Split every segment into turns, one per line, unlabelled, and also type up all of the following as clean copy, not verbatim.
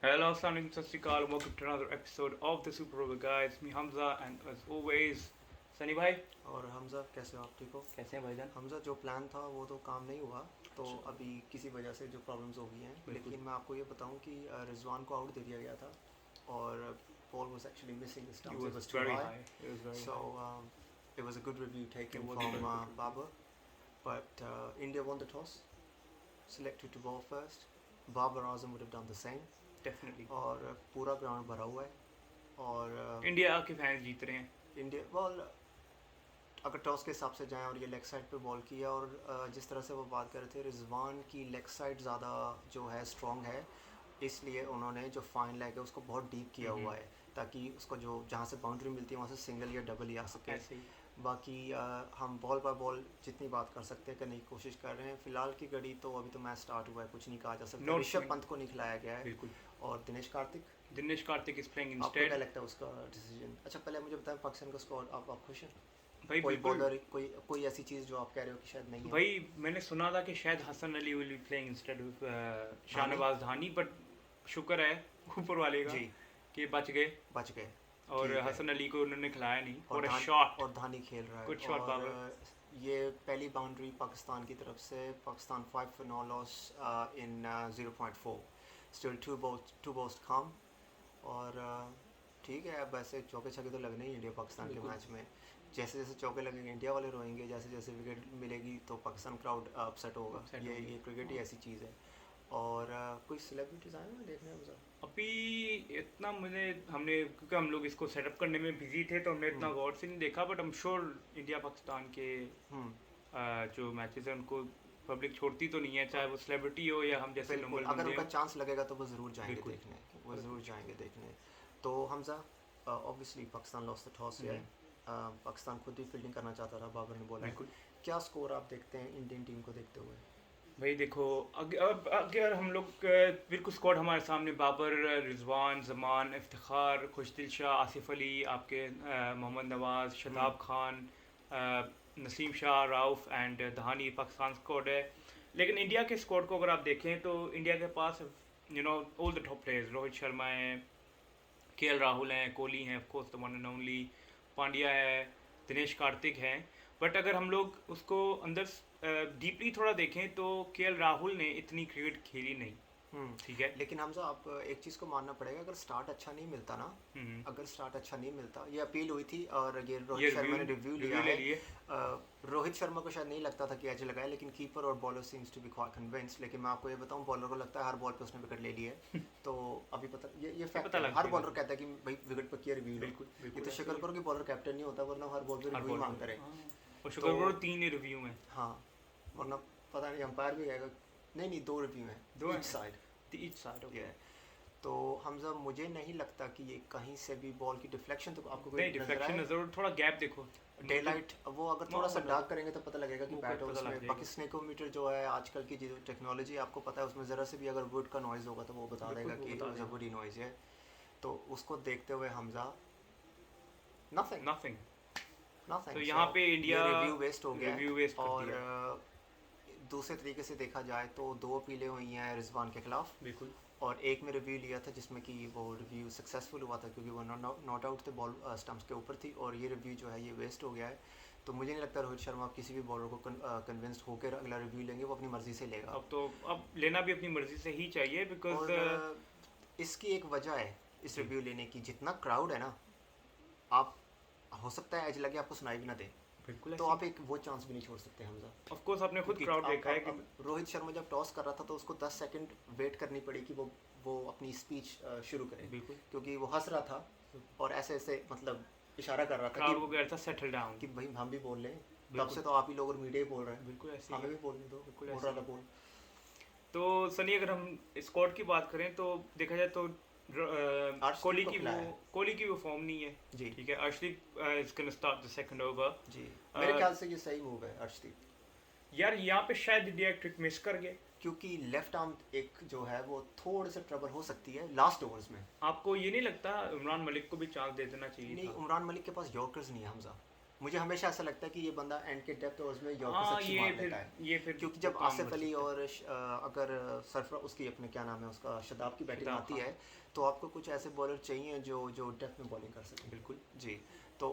Hello, Assalamu alaikum, Sat Sri Akal, welcome to another episode of the Super Over guys. Me Hamza and as always, Sunny भाई
और हमज़ा कैसे हो आप? ठीक हो?
कैसे हैं भाईजान?
हमज़ा जो प्लान था वो तो काम नहीं हुआ, तो
अच्छा,
अभी किसी वजह से जो प्रॉब्लम्स हो गई हैं,
बिल्कुल.
लेकिन मैं आपको ये बताऊं कि रिजवान को आउट दे दिया गया था और ball was actually missing this
It
time, it
was
was to
very
high.
high. It was very
so
high.
it was a good review
It
taken
was a
from
very good review.
Babar, but India won the toss, selected to bowl first. Babar Azam would have done the same.
Definitely.
और पूरा ground भरा हुआ है और
India के fans जीत रहे हैं.
India ball अगर टॉस के हिसाब से जाएं और ये लेग साइड पे बॉल किया और जिस तरह से वो बात कर रहे थे, रिजवान की लेग साइड ज़्यादा जो है स्ट्रॉन्ग है, इसलिए उन्होंने जो फाइन लेग है उसको बहुत डीप किया हुआ है ताकि उसको जो जहाँ से बाउंड्री मिलती है वहाँ से सिंगल या डबल ही आ सके.
ऐसे ही.
बाकी हम बॉल बाय बॉल जितनी बात कर सकते हैं करने की कोशिश कर रहे हैं. फ़िलहाल की घड़ी तो अभी तो मैच स्टार्ट हुआ है, कुछ नहीं कहा जा सकता.
No
Rishabh
swing.
पंत को नहीं खिलाया गया है
बिल्कुल.
और दिनेश कार्तिक.
दिनेश कार्तिक इज प्लेइंग
आपको क्या
इंस्टेड.
लगता है उसका डिसीजन? अच्छा पहले मुझे बताएं पाकिस्तान का स्कोर, आप खुश हैं?
भाई
कोई
बिल्कुल.
बॉलर कोई ऐसी चीज़ जो आप कह रहे हो कि शायद नहीं है?
भाई मैंने सुना था कि शायद Hasan Ali will be playing instead of Shahnawaz Dahani, but शुक्र है ऊपर वाले का
जी,
कि बच गए
बच गए.
और
ठीक है.
हसन अली को उन्होंने खिलाया नहीं. और
धान-
शॉट.
और धानी खेल रहा है.
Good shot,
और
बाबर.
ये पहली बाउंड्री पाकिस्तान की तरफ से. Pakistan 5 for no loss in 0.4. Still to boost come. और ठीक है, अब ऐसे चौके छक्के तो लगने ही इंडिया पाकिस्तान के
बिल्कुल.
मैच में. जैसे जैसे चौके लगेंगे इंडिया वाले रोएंगे, जैसे जैसे विकेट मिलेगी तो पाकिस्तान क्राउड अपसेट होगा.
Upset
ये
होगी.
ये क्रिकेट ही ऐसी चीज़ है. और कोई सेलिब्रिटीज़ आए हैं देखने में?
अभी इतना हमने क्योंकि हम लोग इसको सेटअप करने में बिजी थे तो हमने इतना गौर से नहीं देखा, but I am sure India Pakistan के जो मैचेस हैं उनको पब्लिक छोड़ती तो नहीं है, चाहे वो सेलिब्रिटी हो या हम जैसे
बिल्कुल,
नॉर्मल
अगर
बंदे
उनका
हो.
चांस लगेगा तो वो ज़रूर जाएंगे
बिल्कुल.
देखने. वो ज़रूर जाएंगे देखने. तो Hamza, obviously Pakistan lost the toss है. पाकिस्तान खुद ही फील्डिंग करना चाहता था, बाबर ने बोला.
बिल्कुल.
क्या स्कोर आप देखते हैं इंडियन टीम को देखते हुए?
भाई देखो, अगर हम लोग बिल्कुल स्क्वाड हमारे सामने बाबर, रिजवान, जमान, इफ्तिखार, खुशदिल शाह, आसिफ अली, आपके Mohammad Nawaz, शताब Khan, Naseem Shah, Rauf and Dahani Pakistan squad है. लेकिन इंडिया के स्क्वाड को अगर आप देखें तो इंडिया के पास all the top players. Rohit Sharma है, के राहुल हैं, कोहली हैं, of course the one and only, Pandya है, दिनेश कार्तिक हैं. बट अगर हम लोग उसको अंदर डीपली थोड़ा देखें तो के राहुल ने इतनी क्रिकेट खेली नहीं. ठीक है.
लेकिन हमजा, आप एक चीज़ को मानना पड़ेगा, अगर स्टार्ट अच्छा नहीं मिलता ना, अगर स्टार्ट अच्छा नहीं मिलता, ये अपील हुई थी और ये रोहित शर्मा ने रिव्यू लिया है. रोहित शर्मा को शायद नहीं लगता था कि एज लगाए, लेकिन कीपर और bowler seems to be quite convinced. लेकिन मैं आपको ये बताऊं, बॉलर को लगता है हर बॉल पे उसने विकेट ले ली है. तो अभी पता ये फैक्ट
पता
है.
लग
हर
जाएगा.
बॉलर कहता है कि भाई विकेट पर किया रिव्यू.
बिल्कुल
ये
बिल्कुल.
तो शक्ल करो कि बॉलर कैप्टन नहीं होता, वरना हर बॉल पे
हर
रिव्यू
बॉल
मांगता रहे.
और शुक्र करो 3 रिव्यू में.
हाँ, वरना पता नहीं अंपायर भी आएगा. नहीं, 2 रिव्यू हैं,
दो
ईच साइड.
Each side.
ये है. तो हमजा, मुझे नहीं लगता कि ये कहीं से भी बॉल की डिफ्लेक्शन तो आपको कोई
नहीं,
नजर
डिफ्लेक्शन
आए?
नजर, थोड़ा गैप देखो.
डे लाइट वो अगर थोड़ा सा
मतलब-
डार्क करेंगे तो पता लगेगा कि
वो
बैट है
पता लग
उसमें.
जाएगा.
बाकी स्नेकोमीटर जो है आजकल की जो टेक्नोलॉजी आपको पता है, उसमें ज़रा से भी अगर वुड का नॉइज़ होगा तो वो बता
बिल्कुल,
देगा
वो
कि
बता
इट
देगा.
वुडी नॉइज़ है. तो उसको देखते हुए हमजा, नथिंग
नथिंग.
नथिंग.
तो यहाँ पे इंडिया
रिव्यू वेस्ट हो गया.
रिव्यू वेस्ट कर
और
दिया.
दूसरे तरीके से देखा जाए तो 2 अपीलें हुई हैं रिजवान के खिलाफ,
बिल्कुल.
और एक में रिव्यू लिया था जिसमें कि वो रिव्यू सक्सेसफुल हुआ था क्योंकि वो नॉट आउट थे, बॉल स्टंप्स के ऊपर थी. और ये रिव्यू जो है ये वेस्ट हो गया है. तो मुझे नहीं लगता रोहित शर्मा किसी भी बॉलर को कन्विंस्ड होकर अगला रिव्यू लेंगे. वो अपनी मर्ज़ी से लेगा.
अब लेना भी अपनी मर्जी से ही चाहिए, बिकॉज
और इसकी एक वजह है इस रिव्यू लेने की. जितना क्राउड है ना, आप हो सकता है एज लगे आपको सुनाई भी ना दे,
बिल्कुल.
तो आप एक वो चांस भी नहीं छोड़ सकते हमजा.
ऑफ कोर्स आपने खुद
क्योंकि
क्राउड
आप-
देखा है
आप-
कि
आप- रोहित शर्मा जब टॉस कर रहा था तो उसको 10 सेकंड वेट करनी पड़ी कि वो अपनी स्पीच शुरू करे,
बिल्कुल.
क्योंकि वो हंस रहा था और ऐसे ऐसे मतलब इशारा कर रहा था
क्राउड को कह रहा था सेटल डाउन.
कि भाई हम भी बोल लें. तब
बिल्कुल.
से तो आप ही लोग और मीडिया ही बोल रहे हैं,
बिल्कुल ऐसे
हमें
ही.
भी बोलने दो.
बिल्कुल
बोल
ऐसे
रहा था
ही.
बोल.
तो सनी, अगर हम स्क्वाड की बात करें तो देखा जाए तो कोहली
को
की
खिलाया है.
कोहली की वो फॉर्म नहीं है.
जी
ठीक है. Arshdeep is gonna start the second over.
जी, मेरे ख्याल से ये सही मूव है अर्शदीप,
यार यहाँ पे शायद इंडिया एक ट्रिक मिस कर गए.
क्योंकि लेफ्ट आर्म एक जो है वो थोड़े से ट्रबल हो सकती है लास्ट ओवर्स में.
आपको ये नहीं लगता इमरान मलिक को भी चांस दे देना चाहिए
नहीं,
था?
उमरान मलिक के पास यॉर्कर्स नहीं है हमजा. मुझे हमेशा ऐसा लगता है कि ये बंदा एंड के डेप्थ ओवर्स में यॉर्कर
हाँ
अच्छी मार लेता है।
ये फिर
क्योंकि
वो
जब
काम
आसिफ
कर
अली
सकता है।
और अगर सरफराज उसकी अपने क्या नाम है उसका शदाब की बैटिंग
शदाब
आती
खान।
है तो आपको कुछ ऐसे बॉलर चाहिए जो डेप्थ में बॉलिंग कर सकें।
बिल्कुल।
जी। तो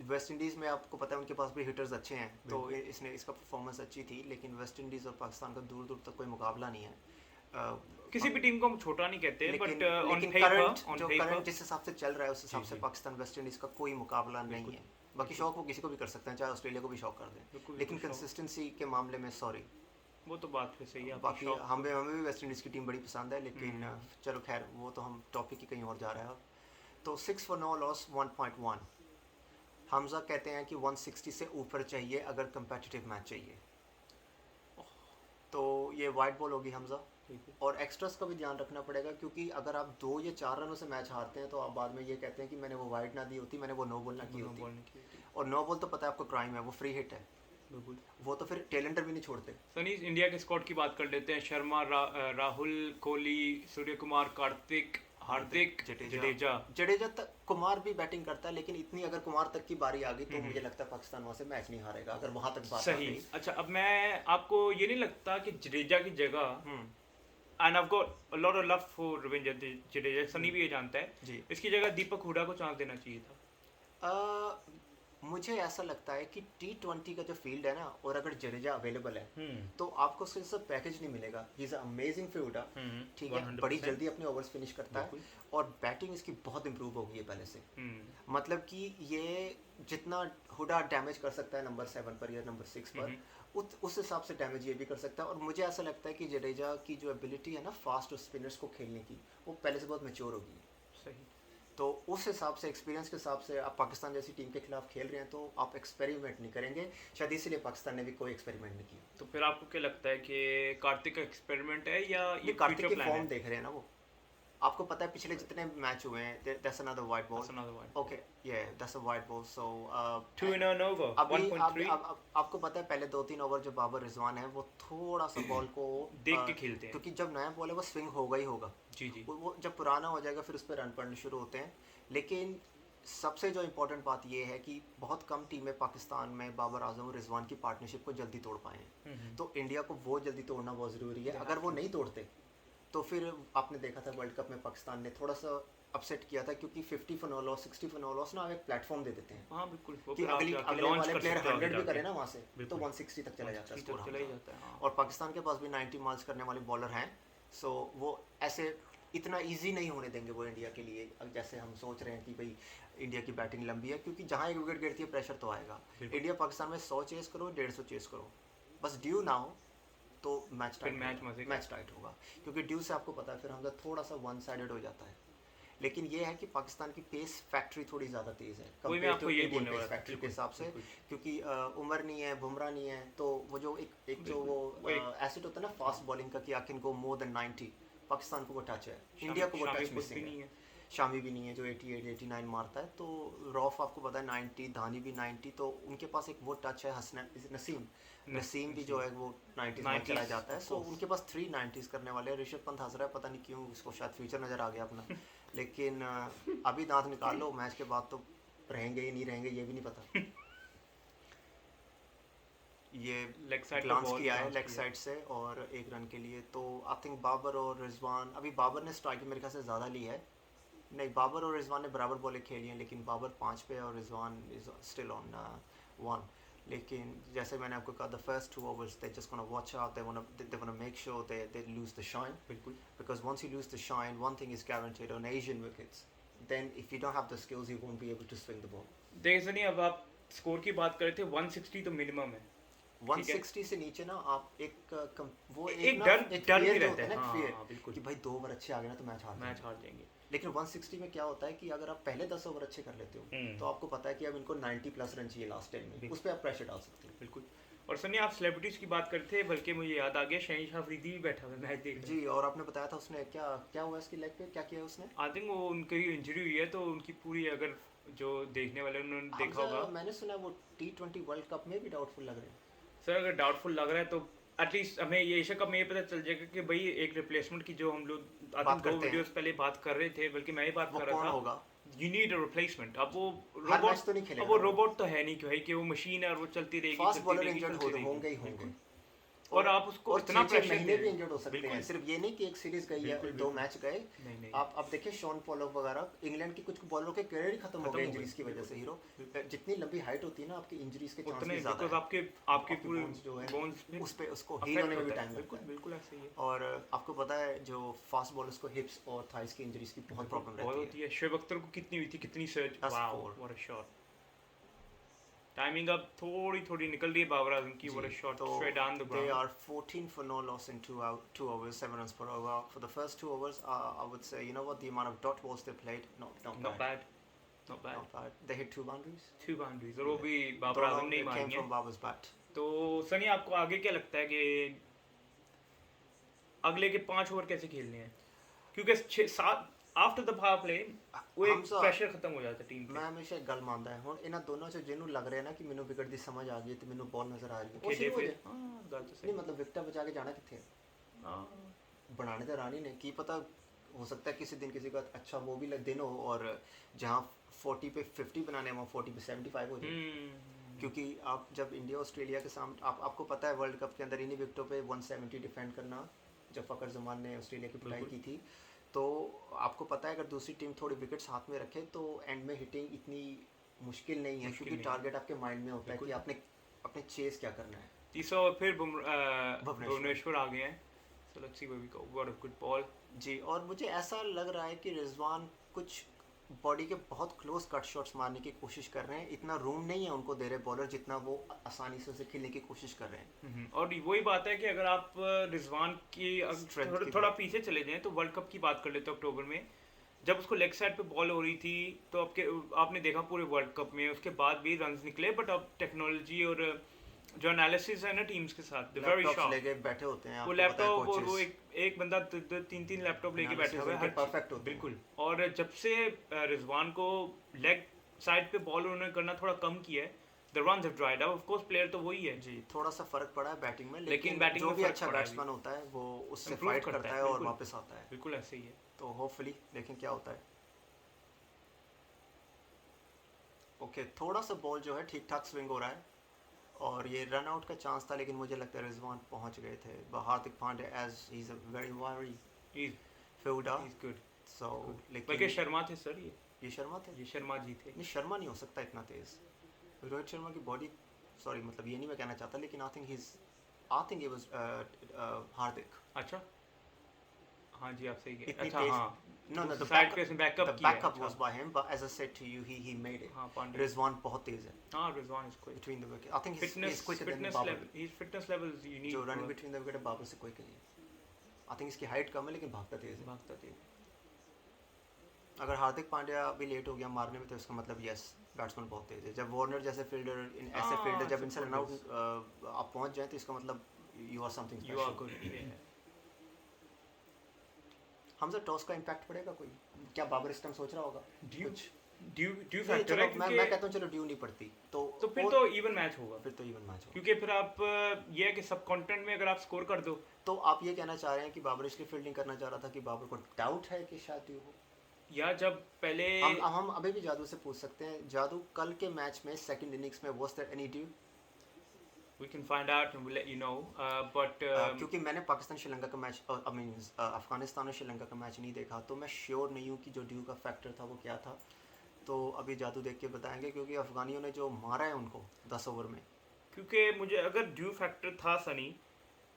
वेस्ट इंडीज़ में आपको पता है उनके पास भी हिटर्स अच्छे हैं, तो
बिल्कुल।
इसने इसका परफॉर्मेंस अच्छी थी, लेकिन वेस्ट इंडीज़ और पाकिस्तान का दूर दूर तक कोई मुकाबला नहीं है।
किसी भी टीम को हम छोटा नहीं कहते,
लेकिन
बट ऑन
लेकिन
पेपर
करंट जिस हिसाब से चल रहा है उस हिसाब
जी
से
जी
पाकिस्तान वेस्ट इंडीज़ का कोई मुकाबला नहीं
बिल्कुल
है। बाकी
बिल्कुल
शौक वो किसी को भी कर सकते हैं, चाहे ऑस्ट्रेलिया को भी शौक कर दें,
बिल्कुल
लेकिन
बिल्कुल शौक,
कंसिस्टेंसी के मामले में सॉरी।
वो तो बात फिर सही है आपकी,
बाकी
शौक तो।
हमें हमें भी वेस्ट इंडीज़ की टीम बड़ी पसंद है, लेकिन
हम्म,
चलो खैर वो तो हम टॉपिक ही कहीं और जा रहा है अब। तो 6 for no loss 1.1। हमजा कहते हैं कि 160 से ऊपर चाहिए अगर कंपेटिटिव मैच चाहिए। तो ये वाइट बॉल होगी हमजा।
ठीक है।
और एक्स्ट्रास का भी ध्यान रखना पड़ेगा, क्योंकि अगर आप 2 या 4 रनों से मैच हारते हैं तो आप बाद में ये कहते हैं कि मैंने वो वाइड ना दी होती, मैंने वो नो बॉल ना की
नो
होती।
बॉल नहीं की होती।
और नो बॉल तो पता है आपको क्राइम है, वो फ्री हिट है,
बिल्कुल।
वो तो फिर टेलेंटर भी नहीं छोड़ते।
सनी, इंडिया के स्क्वाड की बात कर लेते हैं। शर्मा, राहुल, कोहली, सूर्य कुमार, कार्तिक, हार्दिक, जडेजा।
जडेजा तक कुमार भी बैटिंग करता है, लेकिन इतनी अगर कुमार तक की बारी आ गई तो
हम्म।
मुझे लगता है पाकिस्तान वहाँ से मैच नहीं हारेगा, अगर वहाँ तक बात आ
सही।
गई।
अच्छा, अब मैं आपको ये नहीं लगता कि जडेजा की जगह,
hmm.
And I got a lot of love for Ravindra Jadeja, Sunny भी ये जानता है,
जी।
इसकी जगह दीपक हुडा को चांस देना चाहिए था।
मुझे ऐसा लगता है कि T20 का जो फील्ड है ना, और अगर जडेजा अवेलेबल है तो आपको सिर्फ पैकेज नहीं मिलेगा। ही इज़ अमेजिंग फील्डर, ठीक है,
100%।
बड़ी जल्दी अपने ओवर्स फिनिश करता है,
बिल्कुल।
और बैटिंग इसकी बहुत इंप्रूव हो गई है पहले से। मतलब कि ये जितना हुडा डैमेज कर सकता है नंबर 7 पर या नंबर 6 पर, उस हिसाब से डैमेज ये भी कर सकता है। और मुझे ऐसा लगता है कि जडेजा की जो एबिलिटी है ना फास्ट और स्पिनर्स को खेलने की, वो पहले से बहुत मैच्योर हो गई है।
सही।
तो उस हिसाब से, एक्सपीरियंस के हिसाब से, आप पाकिस्तान जैसी टीम के खिलाफ खेल रहे हैं तो आप एक्सपेरिमेंट नहीं करेंगे, शायद इसीलिए पाकिस्तान ने भी कोई एक्सपेरिमेंट नहीं किया।
तो फिर आपको क्या लगता है कि कार्तिक का एक्सपेरिमेंट है या ये
कार्तिक
फ्यूचर
की
प्लान
फॉर्म
है?
देख रहे हैं ना वो, आपको पता है पिछले जितने मैच हुए हैं, that's another white ball.
That's another one.
Okay, ये that's a white ball. So
2 in an over,
अभी
1.3
आपको पता है पहले 2-3 ओवर जो बाबर रिजवान है वो थोड़ा सा बॉल को
देख के खेलते हैं।
क्योंकि जब नया बॉल है वो स्विंग होगा ही होगा।
जी जी।
वो जब पुराना हो जाएगा फिर उस पर रन पड़ने शुरू होते हैं। लेकिन सबसे जो इम्पोर्टेंट बात ये है कि बहुत कम टीमें पाकिस्तान में बाबर आजम और रिजवान की पार्टनरशिप को जल्दी तोड़ पाए हैं। तो इंडिया को वो जल्दी तोड़ना बहुत ज़रूरी है। अगर वो नहीं तोड़ते तो फिर आपने देखा था वर्ल्ड कप में पाकिस्तान ने थोड़ा सा अपसेट किया था, क्योंकि 50 for no loss 60 for no loss ना एक प्लेटफॉर्म दे देते हैं
हाँ बिल्कुल, वो
कि
फिर आप
अगले
जाके launch
वाले
कर
प्लेयर
सकते हो
100
आगे
भी करे
जाके।
ना वहाँ से, तो
बिल्कुल।
160 तक चला जाता है
160 तक
स्कोर
चला ही
हमजा।
जाता है, हाँ।
और पाकिस्तान के पास भी 90 मार्क्स करने वाले बॉलर हैं, सो वो ऐसे इतना इजी नहीं होने देंगे वो इंडिया के लिए, जैसे हम सोच रहे हैं कि भाई इंडिया की बैटिंग लंबी है, क्योंकि जहाँ एक विकेट गिरती है प्रेशर तो आएगा। इंडिया पाकिस्तान में 100 चेस करो, 150 चेस करो, बस ड्यू ना हो तो मैच टाइट होगा, क्योंकि ड्यू से आपको पता है फिर हमजा थोड़ा सा वन साइडेड हो जाता है। लेकिन ये है कि पाकिस्तान की पेस फैक्ट्री थोड़ी ज़्यादा तेज़ है
वही मैं आपको यही बोलने वाला था,
फैक्ट्री के हिसाब से,
बिल्कुल।
क्योंकि उमर नहीं है, बुमराह नहीं है, तो वो जो एक जो वो एसिड होता है ना फास्ट बॉलिंग का कि I can go more than 90, Pakistan को वो टच है, इंडिया को वो टच मिसिंग है। शामी भी नहीं है जो 88-89 मारता है, तो रौफ आपको पता है 90, धानी भी 90, तो उनके पास एक वो टच है। नसीम भी जो है वो 90s में चला जाता है, सो उनके पास 3 90s करने वाले हैं। ऋषभ पंत हंस रहा है, पता नहीं क्यों, उसको शायद फ्यूचर नज़र आ गया अपना। लेकिन अभी दांत निकाल लो, मैच के बाद तो रहेंगे ही नहीं रहेंगे ये भी नहीं पता। ये
लेग साइड
ग्लांस किया है लेग साइड से और 1 रन के लिए। तो आई थिंक बाबर और रिजवान, अभी बाबर ने स्ट्राइक मेरे ख्याल से ज़्यादा ली है, नहीं बाबर और रिजवान ने बराबर बॉलें खेली हैं, लेकिन बाबर 5 पे और रिजवान इज स्टिल ऑन 1। लेकिन जैसे मैंने आपको कहा, the first 2 overs they just gonna watch out, they wanna make sure they lose the shine,
बिल्कुल।
because once you lose the shine, one thing is guaranteed on Asian wickets, then if you don't have the skills you won't be able to swing the ball.
देखिए नहीं, अब आप score की बात कर रहे थे, 160 तो मिनिमम है।
160 से नीचे ना आप वो
एक डर भी रहता है,
हाँ,
बिल्कुल,
कि भाई 2 ओवर अच्छे आ गए ना तो मैच हार
जाएंगे।
लेकिन 160 में क्या होता है कि अगर आप पहले 10 ओवर अच्छे कर लेते हो तो आपको पता है कि अब इनको 90 प्लस रन चाहिए लास्ट 10 में, उस पर आप प्रेशर डाल सकते हो।
बिल्कुल। और सनी, आप सेलिब्रिटीज की बात करते थे, बल्कि मुझे याद आ गया शहनशाह अफरीदी भी बैठा हुआ मैच देख
जी। और आपने बताया था उसने क्या हुआ इसकी लेग पे, क्या किया उसने?
आई थिंक वो उनकी इंजरी हुई है, तो उनकी पूरी, अगर जो देखने वाले उन्होंने देखा होगा,
मैंने सुना वो T20 वर्ल्ड कप में भी डाउटफुल लग रहे हैं।
सर अगर डाउटफुल लग रहा है तो एटलीस्ट हमें ये एशिया कप में ये पता चल जाएगा कि भाई एक रिप्लेसमेंट की, जो हम लोग 2 वीडियोस पहले बात कर रहे थे, बल्कि मैं ही बात कर रहा था,
होगा
यू नीड अ रिप्लेसमेंट. अब वो
हर मैच तो नहीं खेलेगा.
अब वो रोबोट तो है नहीं कि भाई कि वो मशीन है और वो चलती रहेगी.
फास्ट बॉलर इंजर्ड होंगे ही होंगे.
और आप उसको
और
इतना
6 महीने भी इंजर्ड हो सकते हैं. सिर्फ ये नहीं कि एक सीरीज गई है, 2 मैच गए.
नहीं.
आप देखिए शॉन पॉलक वगैरह इंग्लैंड के कुछ बॉलरों के करियर ही खत्म हो गए इंजरीज की वजह से. हीरो जितनी लंबी हाइट होती है ना, आपकी इंजरीज के चांसेस ज्यादा है.
आपके पूरे
जो है
बोन्स में
उस पे उसको हील होने में भी टाइम लगता है.
बिल्कुल ऐसे ही है.
और आपको पता है जो फास्ट बॉलर्स को हिप्स और थाइस की इंजरीज की बहुत प्रॉब्लम रहती है.
शोएब अख्तर को कितनी हुई थी, कितनी surge. Wow what a shot. Timing अब थोड़ी निकल रही है बाबर आजम की. What a shot straight down the ground.
They are 14 for no loss in 2 overs, 7 runs per over. For the first 2 overs, I would say, you know what, the amount of dot balls they played, not bad. They hit 2 boundaries.
2 boundaries. और वो भी बाबर आजम ने ही मारी है.
Came from Babar's bat.
तो सनी आपको आगे क्या लगता है कि अगले के 5 ओवर कैसे खेलने हैं? क्योंकि 6-7 आफ्टर द पावर प्ले वो एक प्रेशर खत्म हो जाता है टीम पे.
मैं हमेशा एक गल मानदा है हुन इना दोनों से जिन्हों लग रहा है ना कि मेनू विकेट दी समझ आ गई ते मेनू बॉल नजर आ रही है.
खेले फिर हां गल तो सही.
नहीं मतलब विकेट बचा के जाना किथे है?
हां
बनाने तो रानी ने की पता हो सकता है किसी दिन किसी का अच्छा वो भी दिन हो और जहां 40 पे 50 बनाने वहां 40 पे 75 हो जाए. क्योंकि आप जब इंडिया ऑस्ट्रेलिया के सामने आपको पता है वर्ल्ड कप के अंदर इन्हीं विकेटों पे 170 डिफेंड करना जब फ़खर जमान ने ऑस्ट्रेलिया की पिटाई की थी. तो आपको पता है अगर दूसरी टीम थोड़ी विकेट्स हाथ में रखे तो एंड में हिटिंग इतनी मुश्किल नहीं है. क्योंकि टारगेट आपके माइंड में होता है कि आपने अपने चेस क्या करना है.
तीसरा फिर भुवनेश्वर आ गए हैं. So let's see where we go. What a good ball.
जी. और मुझे ऐसा लग रहा है कि रिजवान कुछ बॉडी के बहुत क्लोज कट शॉट्स मारने की कोशिश कर रहे हैं. इतना रूम नहीं है उनको दे रहे बॉलर जितना वो आसानी से उसे खेलने की कोशिश कर रहे हैं.
और वही बात है कि अगर आप रिजवान की थोड़ा पीछे चले जाएं तो वर्ल्ड कप की बात कर लेते हैं अक्टूबर में जब उसको लेग साइड पे बॉल हो रही थी तो आपने देखा पूरे वर्ल्ड कप में उसके बाद भी रन्स निकले. बट अब टेक्नोलॉजी और जो एनालिसिस है ना टीम्स के साथ वेरी शार्प
लेके बैठे होते हैं.
वो लैपटॉप और वो एक बंदा 3 लैपटॉप लेके बैठा हुआ है हर
परफेक्ट होता है.
बिल्कुल. और जब से रिजवान को लेग साइड पे बॉल उन्होंने करना थोड़ा कम किया है the runs have dried up. of course player तो वही है
जी. थोड़ा सा फर्क पड़ा है बैटिंग में.
लेकिन बैटिंग
जो भी अच्छा बैट्समैन होता है वो उससे फाइट करता है और वापस आता है.
बिल्कुल ऐसे ही है.
तो होपफुली देखें क्या होता है. ओके थोड़ा सा बॉल जो है ठीक ठाक स्विंग हो रहा है और ये रन आउट का चांस था लेकिन मुझे लगता है रिजवान पहुंच गए थे. Hardik Pandya as he is a very very fielder.
He is good.
So लेकिन
बल्कि शर्मा थे सर.
ये शर्मा थे.
ये शर्मा जी थे.
नहीं शर्मा नहीं हो सकता इतना तेज. रोहित शर्मा की बॉडी सॉरी मतलब ये नहीं मैं कहना चाहता लेकिन आई थिंक it was हार्दिक.
अच्छा हाँ जी आप सही कह.
अच्छा हाँ no the backup was by him but as I said to you he made it.
हाँ
रिजवान बहुत तेज है.
हाँ Rizwan is quick
between the wicket. I think he's quicker than Babar.
His fitness level is unique.
जो running between the wicket Babar से quick है. I think इसकी height कम है लेकिन भागता तेज है. अगर हार्दिक पांड्या भी लेट हो गया मारने में तो इसका मतलब यस बैट्समैन बहुत तेज है. जब वार्नर जैसे फील्डर ऐसे फील्डर जब इनसे रन आउट आप पहुंच जाए तो इसका मतलब you are something special.
You are good.
हमसे टॉस का इम्पैक्ट पड़ेगा कोई क्या बाबर इस टाइम सोच रहा होगा
ड्यू फैक्टर है.
मैं कहता हूं चलो ड्यू नहीं पड़ती तो
फिर तो इवन मैच होगा. क्योंकि फिर आप ये है कि सब कंटेंट में अगर आप स्कोर कर दो
तो आप ये कहना चाह रहे हैं कि बाबर इसलिए फील्डिंग करना चाह रहा था कि बाबर को डाउट है कि शायद ड्यू हो.
या जब पहले
हम अभी भी जादू से पूछ सकते हैं. जादू कल के मैच में सेकंड इनिंग्स में was there any dew?
We can find out and we'll let you know. But
क्योंकि मैंने पाकिस्तान श्रीलंका का मैच आई मीन अफगानिस्तान और श्रीलंका का मैच नहीं देखा तो मैं श्योर नहीं हूँ कि जो ड्यू का फैक्टर था वो क्या था. तो अभी जादू देख के बताएंगे क्योंकि अफगानियों ने जो मारा है उनको 10 ओवर में.
क्योंकि मुझे अगर ड्यू फैक्टर था सनी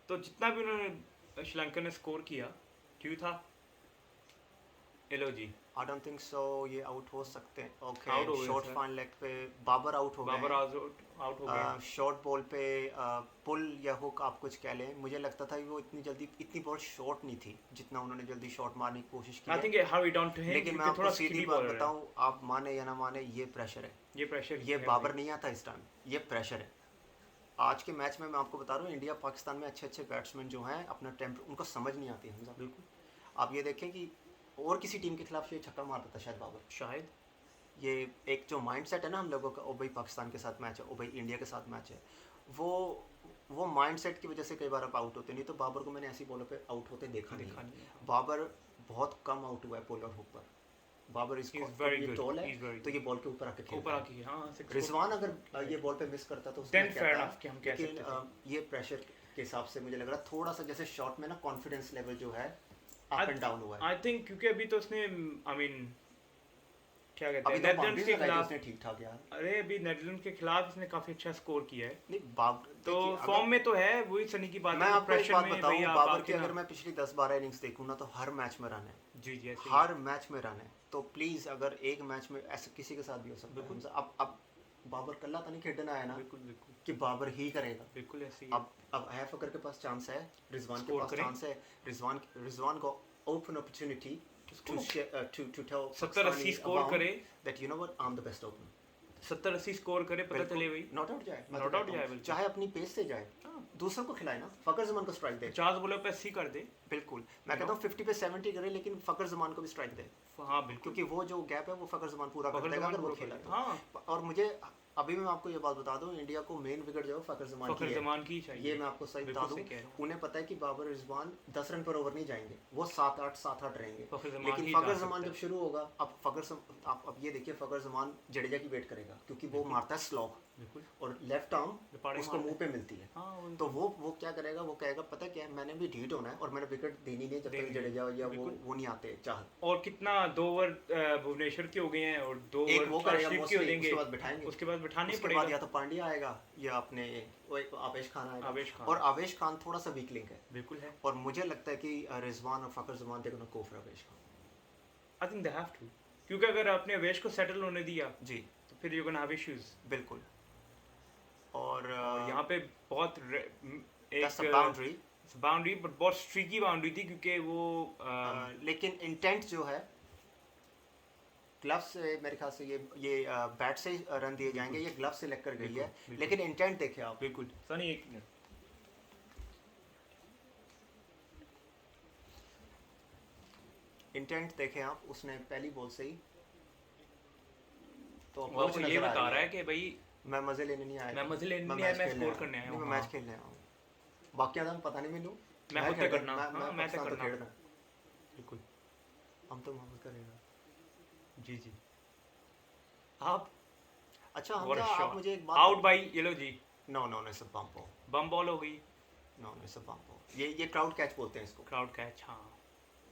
तो जितना भी उन्होंने श्रीलंका ने स्कोर किया ड्यू था. Hello ji.
I don't think so. ये आउट हो सकते हैं. ओके शॉर्ट फाइन लेग पे बाबर आउट हो गए.
बाबर आउट हो गए.
शॉर्ट बॉल पे पुल या हुक आप कुछ कह लें. मुझे लगता था कि वो इतनी बॉल शॉर्ट नहीं थी जितना उन्होंने जल्दी शॉट मारने की कोशिश की.
I think how he down to him.
लेकिन मैं आपको सीधी बात बताऊं आप माने या ना माने ये प्रेशर है. ये बाबर नहीं आता इस टाइम. ये प्रेशर है. आज के मैच में मैं आपको बता रहा हूँ इंडिया पाकिस्तान में अच्छे बैट्समैन जो हैं अपना टेम्पर उनको समझ नहीं आती है. बिल्कुल. आप ये देखें कि और किसी टीम के खिलाफ ये छक्का मारता था शायद बाबर. शायद ये एक जो माइंडसेट है ना हम लोगों का ओ भाई पाकिस्तान के साथ मैच है ओ भाई इंडिया के साथ मैच है वो माइंडसेट की वजह से कई बार आप आउट होते नहीं. तो बाबर को मैंने ऐसी बॉलों पे आउट होते देखा नहीं. बाबर बहुत कम आउट हुआ है पुल और हुक पर. बाबर
He is very
ये
good.
टॉल है
He is very
तो ये बॉल के ऊपर आके
ऊपर
खेलता है।
आके हाँ
रिजवान अगर ये बॉल पे मिस करता तो उसमें
Then
क्या
fair
था,
enough कि हम कह
लेकिन
सकते थे।
ये प्रेशर के हिसाब से मुझे लग रहा थोड़ा सा जैसे शॉट में ना कॉन्फिडेंस लेवल जो है अप एंड डाउन हुआ है।
आई थिंक क्योंकि अभी तो उसने आई मीन क्या कहते
अभी
हैं
तो
नेदरलैंड्स
बाउंड्रीज
के
लगाई थी
खिलाफ,
उसने ठीक ठाक यार।
अरे अभी नेदरलैंड्स के खिलाफ इसने काफी अच्छा स्कोर किया है,
नहीं
तो फॉर्म में तो है, वही सनी की बात
मैं
है,
आपको एक
प्रेशर
बात
में
बताऊं,
भई आप
बाबर
आके
की
ना
अगर मैं पिछली 10-12 इनिंग्स देखूं ना तो हर मैच में रन है,
जी जी ऐसे ही
हर मैच में रन है। तो प्लीज अगर एक मैच में ऐसे किसी के साथ भी हो सकता है
बिल्कुल।
हमसे, अब बाबर कल्ला तो नहीं खेलना है ना
बिल्कुल बिल्कुल
कि बाबर ही करेगा।
बिल्कुल ऐसे ही है।
अब है फकर के पास चांस है, रिजवान के
Score
पास
करें।
चांस है, रिजवान को open opportunity to tell
70-80 score करे,
that you know what I'm the best opener।
70-80 score करे, पता चले भाई
नॉट आउट जाए, मैं
Not
तो
out
कहता
जाए
हूं,
बिल्कुल।
चाहे अपनी पेस से जाए,
हाँ।
दूसरों को खिलाए ना, फकर जमान को स्ट्राइक दे।
50 बॉलों पे 80 कर दे,
बिल्कुल, मैं कहता हूँ 50 पे 70 करे लेकिन फकर जमान को भी स्ट्राइक दे,
हाँ बिल्कुल,
क्योंकि वो जो गैप है वो फकर जमान पूरा कर
फखर
देगा
जमान
अगर वो
पूरा
खेला
कर
तो।
देगा। हाँ
और मुझे अभी मैं आपको ये बात बता दूं, इंडिया को मेन विकेट जो है फकर जमान
फखर
की है।
जमान की चाहिए,
ये मैं आपको सही बता
बिल्कुल
दूं,
सही कह रहे हो।
उन्हें पता है कि बाबर रिजवान 10 रन पर ओवर नहीं जाएंगे, वो 7-8 रहेंगे।
फखर जमान
लेकिन
ही
फकर
जा
जमान
सकता
जब शुरू होगा, आप ये देखिए फकर जमान जडेजा की वेट करेगा क्योंकि वो मारता है स्लॉग
बिल्कुल
और लेफ्ट आर्म
लिपाड़े
उसको
मारता
मुंह पे मिलती है।
हाँ
तो वो क्या करेगा, वो कहेगा पता क्या है, मैंने भी ढीठ होना है और मैंने विकेट देनी नहीं जब तक
देनी
जडेजा या
बिल्कुल।
वो नहीं आते चाहत।
और कितना 2 ओवर भुवनेश्वर के हो गए हैं और 2
एक वो
ओवर
करेगा
अर्शदीप के हो
मोस्टली,
देंगे,
उसके बाद बिठाएंगे,
उसके बाद बिठाना ही
उसके बाद
पड़ेगा।
या तो पांड्या आएगा या अपने वो एक आवेश खान आएगा।
आवेश खान।
और आवेश खान थोड़ा सा वीक लिंक है
बिल्कुल है,
और मुझे लगता है कि रिजवान और फकर जमान देखो ना go for Avesh Khan.
I think they have to, क्योंकि अगर आपने अवेश को सेटल होने दिया
जी
तो फिर यू कैन हैव इश्यूज।
बिल्कुल। और
यहाँ पे बहुत बाउंड्री बट बहुत स्ट्रीकी बाउंड्री थी क्योंकि वो
लेकिन इंटेंट जो है ग्लव्स से मेरे ख्याल से ये बैट से रन दिए जाएंगे, ये ग्लव्स से लेकर गई है,
बिल्कुल।
लेकिन इंटेंट देखे आप।
बिल्कुल सनी एक मिनट,
इंटेंट देखें आप, उसने पहली बॉल से ही तो
वो
approach
ये
नजर आ
बता
रही
रहा है कि भाई
मैं मजे लेने नहीं आया
मैं
था।
मजे लेने नहीं
मैच
आया, मैं
खेलने
स्कोर
आया
करने आया
नहीं,
हूँ।
मैं मैच खेलने आया हूँ। बाकी आदम पता नहीं मैनू,
मैं खुद तय करना, हाँ, मैं तय
पाकिस्तान तो
करना।
खेलना,
बिल्कुल
हम तो मोहम्मद करेगा।
जी जी आप
अच्छा
और
हमजा, आप
शॉट
मुझे एक बात
आउट बाई ये लो जी,
no no no it's a bump ball,
bump ball हो गई,
no no it's a bump ball, ये क्राउड कैच बोलते हैं इसको।
क्राउड कैच, हाँ